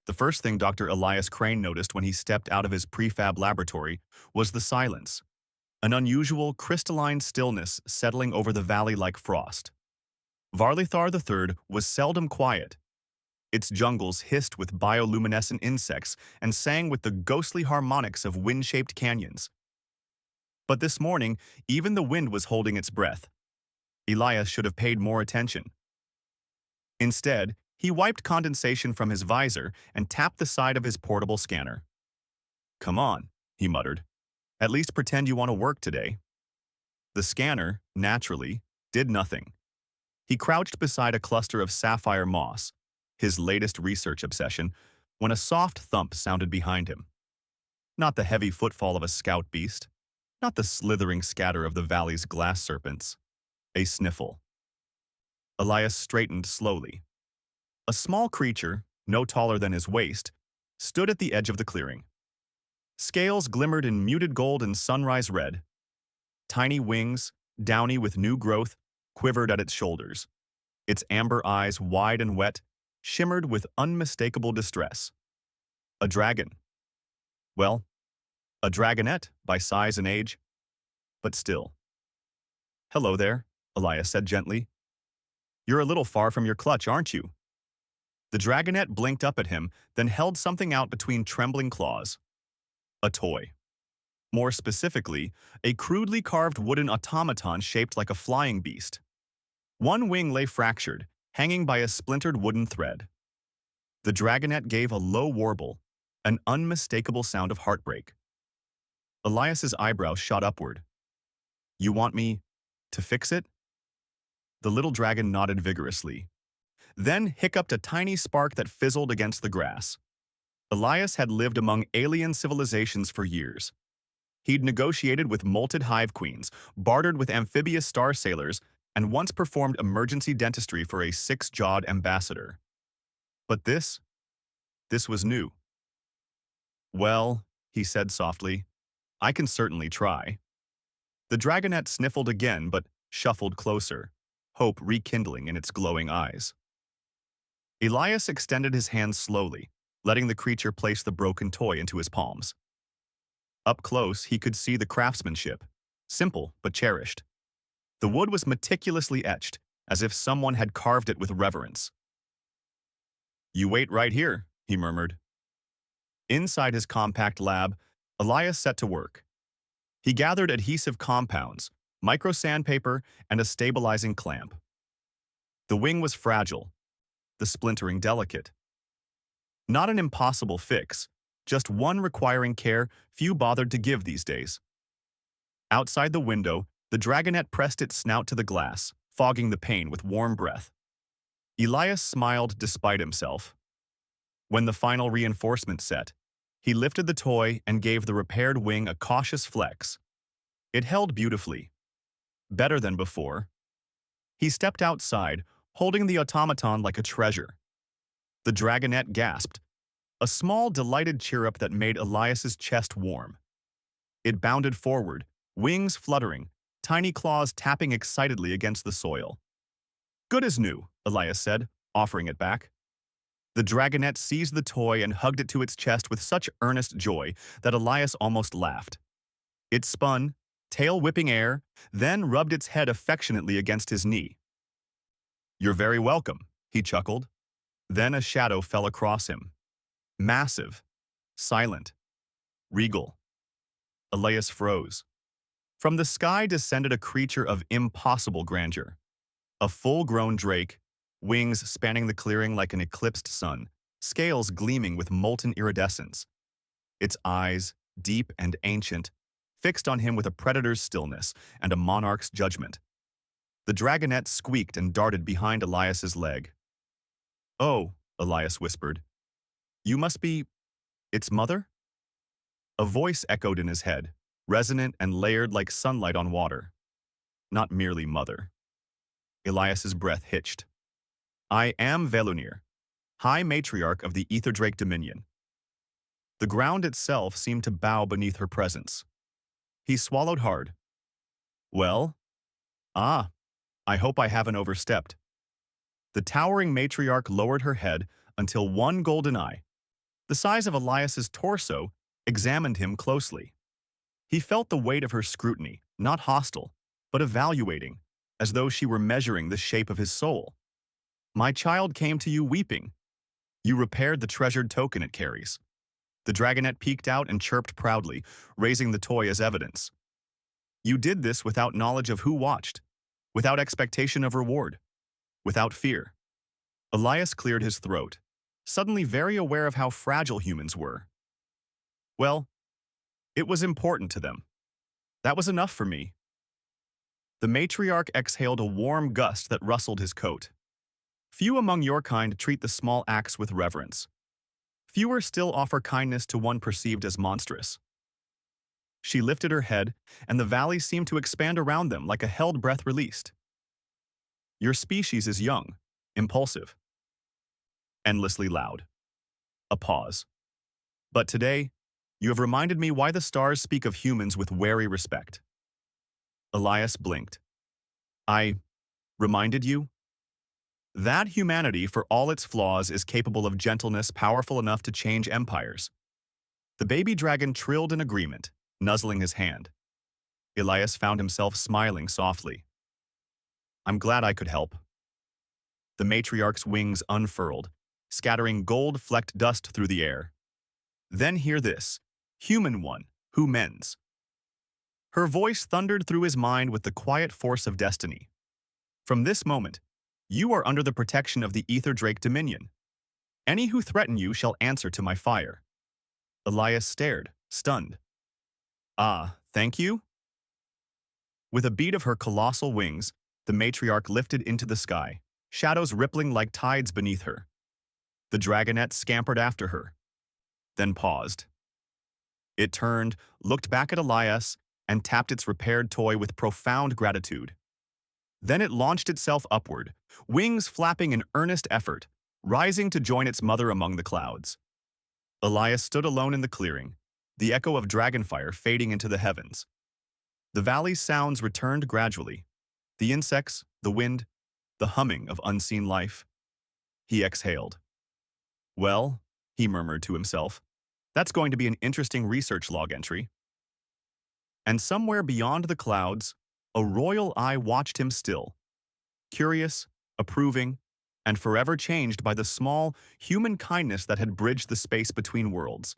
The first thing Dr. Elias Crane noticed when he stepped out of his prefab laboratory was the silence, an unusual crystalline stillness settling over the valley like frost. Varlithar III was seldom quiet. Its jungles hissed with bioluminescent insects and sang with the ghostly harmonics of wind-shaped canyons. But this morning, even the wind was holding its breath. Elias should have paid more attention. Instead, he wiped condensation from his visor and tapped the side of his portable scanner. "Come on," he muttered. "At least pretend you want to work today." The scanner, naturally, did nothing. He crouched beside a cluster of sapphire moss, his latest research obsession, when a soft thump sounded behind him. Not the heavy footfall of a scout beast, not the slithering scatter of the valley's glass serpents. A sniffle. Elias straightened slowly. A small creature, no taller than his waist, stood at the edge of the clearing. Scales glimmered in muted gold and sunrise red. Tiny wings, downy with new growth, quivered at its shoulders. Its amber eyes, wide and wet, shimmered with unmistakable distress. A dragon. Well, a dragonette by size and age, but still. "Hello there," Elias said gently. "You're a little far from your clutch, aren't you?" The dragonette blinked up at him, then held something out between trembling claws. A toy. More specifically, a crudely carved wooden automaton shaped like a flying beast. One wing lay fractured, hanging by a splintered wooden thread. The dragonette gave a low warble, an unmistakable sound of heartbreak. Elias's eyebrows shot upward. "You want me to fix it?" The little dragon nodded vigorously, then hiccuped a tiny spark that fizzled against the grass. Elias had lived among alien civilizations for years. He'd negotiated with molted hive queens, bartered with amphibious star sailors, and once performed emergency dentistry for a six-jawed ambassador. But this was new. "Well," he said softly, "I can certainly try." The dragonette sniffled again but shuffled closer, hope rekindling in its glowing eyes. Elias extended his hand slowly, letting the creature place the broken toy into his palms. Up close, he could see the craftsmanship, simple but cherished. The wood was meticulously etched, as if someone had carved it with reverence. "You wait right here," he murmured. Inside his compact lab, Elias set to work. He gathered adhesive compounds, micro sandpaper, and a stabilizing clamp. The wing was fragile, the splintering delicate. Not an impossible fix, just one requiring care few bothered to give these days. Outside the window, the dragonette pressed its snout to the glass, fogging the pane with warm breath. Elias smiled despite himself. When the final reinforcement set, he lifted the toy and gave the repaired wing a cautious flex. It held beautifully. Better than before. He stepped outside, holding the automaton like a treasure. The dragonette gasped, a small, delighted chirrup that made Elias's chest warm. It bounded forward, wings fluttering, tiny claws tapping excitedly against the soil. "Good as new," Elias said, offering it back. The dragonette seized the toy and hugged it to its chest with such earnest joy that Elias almost laughed. It spun, tail whipping air, then rubbed its head affectionately against his knee. "You're very welcome," he chuckled. Then a shadow fell across him. Massive, silent, regal. Elias froze. From the sky descended a creature of impossible grandeur. A full-grown drake, wings spanning the clearing like an eclipsed sun, scales gleaming with molten iridescence. Its eyes, deep and ancient, fixed on him with a predator's stillness and a monarch's judgment. The dragonette squeaked and darted behind Elias's leg. "Oh," Elias whispered. "You must be its mother?" A voice echoed in his head, resonant and layered like sunlight on water. Not merely mother. Elias's breath hitched. "I am Velunir, High Matriarch of the Etherdrake Dominion." The ground itself seemed to bow beneath her presence. He swallowed hard. "Well? I hope I haven't overstepped." The towering matriarch lowered her head until one golden eye, the size of Elias's torso, examined him closely. He felt the weight of her scrutiny, not hostile, but evaluating, as though she were measuring the shape of his soul. My child came to you weeping. You repaired the treasured token it carries. The dragonette peeked out and chirped proudly, raising the toy as evidence. You did this without knowledge of who watched, without expectation of reward, without fear. Elias cleared his throat, suddenly very aware of how fragile humans were. Well, it was important to them. That was enough for me. The matriarch exhaled a warm gust that rustled his coat. Few among your kind treat the small acts with reverence. Fewer still offer kindness to one perceived as monstrous. She lifted her head, and the valley seemed to expand around them like a held breath released. Your species is young, impulsive, endlessly loud. A pause. But today, you have reminded me why the stars speak of humans with wary respect. Elias blinked. I reminded you? That humanity, for all its flaws, is capable of gentleness powerful enough to change empires. The baby dragon trilled in agreement, nuzzling his hand. Elias found himself smiling softly. I'm glad I could help. The matriarch's wings unfurled, scattering gold-flecked dust through the air. Then hear this, human one, who mends. Her voice thundered through his mind with the quiet force of destiny. From this moment, you are under the protection of the Ether Drake Dominion. Any who threaten you shall answer to my fire. Elias stared, stunned. Ah, thank you? With a beat of her colossal wings, the matriarch lifted into the sky, shadows rippling like tides beneath her. The dragonette scampered after her, then paused. It turned, looked back at Elias, and tapped its repaired toy with profound gratitude. Then it launched itself upward, wings flapping in earnest effort, rising to join its mother among the clouds. Elias stood alone in the clearing, the echo of dragonfire fading into the heavens. The valley's sounds returned gradually. The insects, the wind, the humming of unseen life. He exhaled. Well, he murmured to himself, that's going to be an interesting research log entry. And somewhere beyond the clouds, a royal eye watched him still, curious, approving, and forever changed by the small, human kindness that had bridged the space between worlds.